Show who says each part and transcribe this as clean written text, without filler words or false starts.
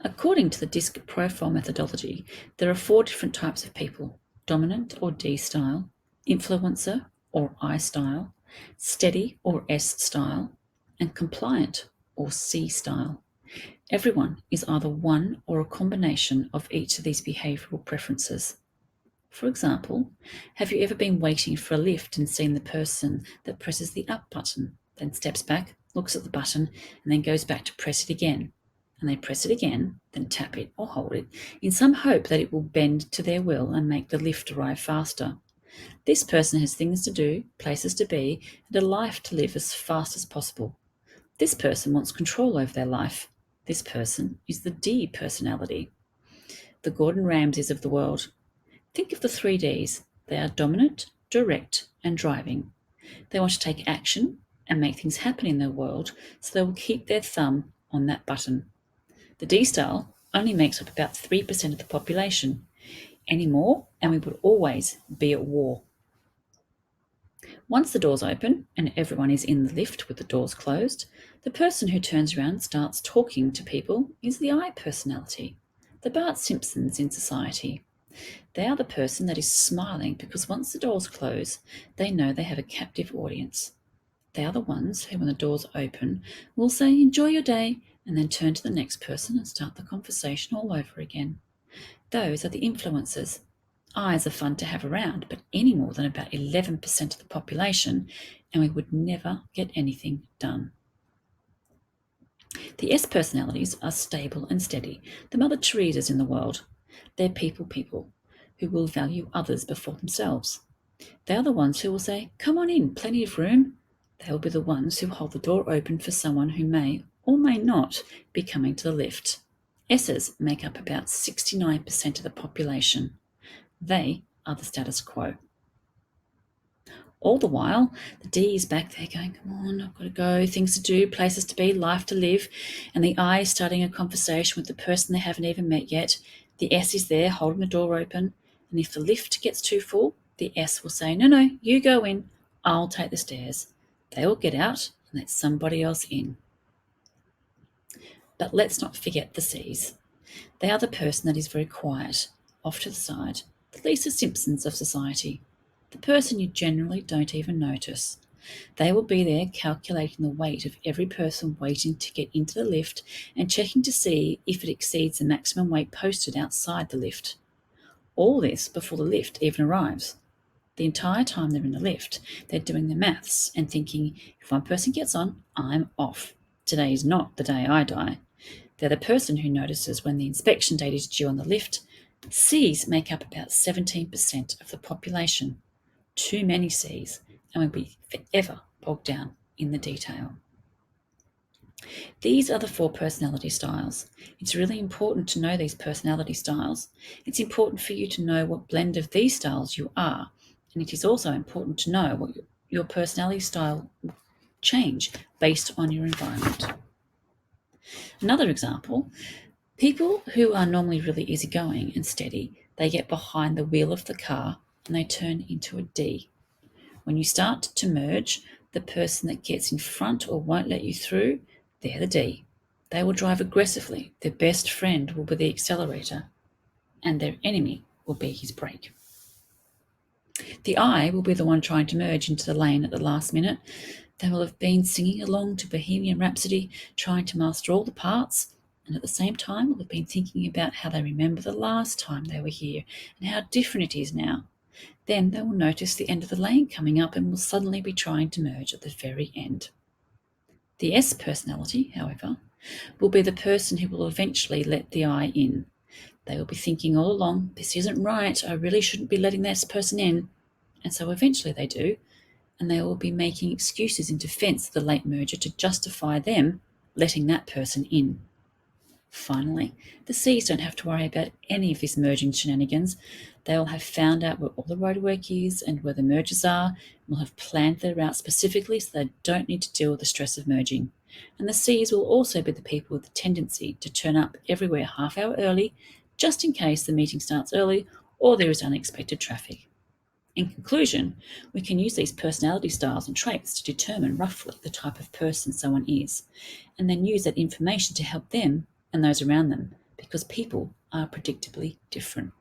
Speaker 1: According to the DISC profile methodology, there are 4 different types of people: dominant or D style, influencer or I style, steady or S style, and compliant or C style. Everyone is either one or a combination of each of these behavioural preferences. For example, have you ever been waiting for a lift and seen the person that presses the up button, then steps back, looks at the button, and then goes back to press it again? And they press it again, then tap it or hold it, in some hope that it will bend to their will and make the lift arrive faster. This person has things to do, places to be, and a life to live as fast as possible. This person wants control over their life. This person is the D personality, the Gordon Ramsays of the world. Think of the 3 Ds. They are dominant, direct, and driving. They want to take action and make things happen in their world, so they will keep their thumb on that button. The D style only makes up about 3% of the population. Any more, and we would always be at war. Once the doors open and everyone is in the lift with the doors closed, the person who turns around and starts talking to people is the I personality, the Bart Simpsons in society. They are the person that is smiling because once the doors close, they know they have a captive audience. They are the ones who, when the doors open, will say, "Enjoy your day," and then turn to the next person and start the conversation all over again. Those are the influencers. Eyes are fun to have around, but any more than about 11% of the population, and we would never get anything done. The S personalities are stable and steady, the Mother Teresas in the world. They're people who will value others before themselves. They are the ones who will say, "Come on in, plenty of room." They will be the ones who hold the door open for someone who may or may not be coming to the lift. S's make up about 69% of the population. They are the status quo. All the while, the D is back there going, "Come on, I've got to go, things to do, places to be, life to live." And the I is starting a conversation with the person they haven't even met yet. The S is there holding the door open. And if the lift gets too full, the S will say, "No, you go in. I'll take the stairs." They will get out and let somebody else in. But let's not forget the C's. They are the person that is very quiet, off to the side, the Lisa Simpsons of society, the person you generally don't even notice. They will be there calculating the weight of every person waiting to get into the lift and checking to see if it exceeds the maximum weight posted outside the lift. All this before the lift even arrives. The entire time they're in the lift, they're doing the maths and thinking, if one person gets on, I'm off. Today is not the day I die. They're the person who notices when the inspection date is due on the lift. C's make up about 17% of the population. Too many C's, and we'll be forever bogged down in the detail. These are the 4 personality styles. It's really important to know these personality styles. It's important for you to know what blend of these styles you are, and it is also important to know what your personality style will change based on your environment. Another example, people who are normally really easygoing and steady, they get behind the wheel of the car and they turn into a D. When you start to merge, the person that gets in front or won't let you through, they're the D. They will drive aggressively. Their best friend will be the accelerator, and their enemy will be his brake. The I will be the one trying to merge into the lane at the last minute. They will have been singing along to Bohemian Rhapsody, trying to master all the parts, and at the same time will have been thinking about how they remember the last time they were here and how different it is now. Then they will notice the end of the lane coming up and will suddenly be trying to merge at the very end. The S personality, however, will be the person who will eventually let the I in. They will be thinking all along, "This isn't right, I really shouldn't be letting this person in." And so eventually they do, and they will be making excuses in defense of the late merger to justify them letting that person in. Finally, the C's don't have to worry about any of this merging shenanigans. They will have found out where all the roadwork is and where the mergers are, and will have planned their route specifically so they don't need to deal with the stress of merging. And the C's will also be the people with the tendency to turn up everywhere half hour early, just in case the meeting starts early or there is unexpected traffic. In conclusion, we can use these personality styles and traits to determine roughly the type of person someone is, and then use that information to help them and those around them because people are predictably different.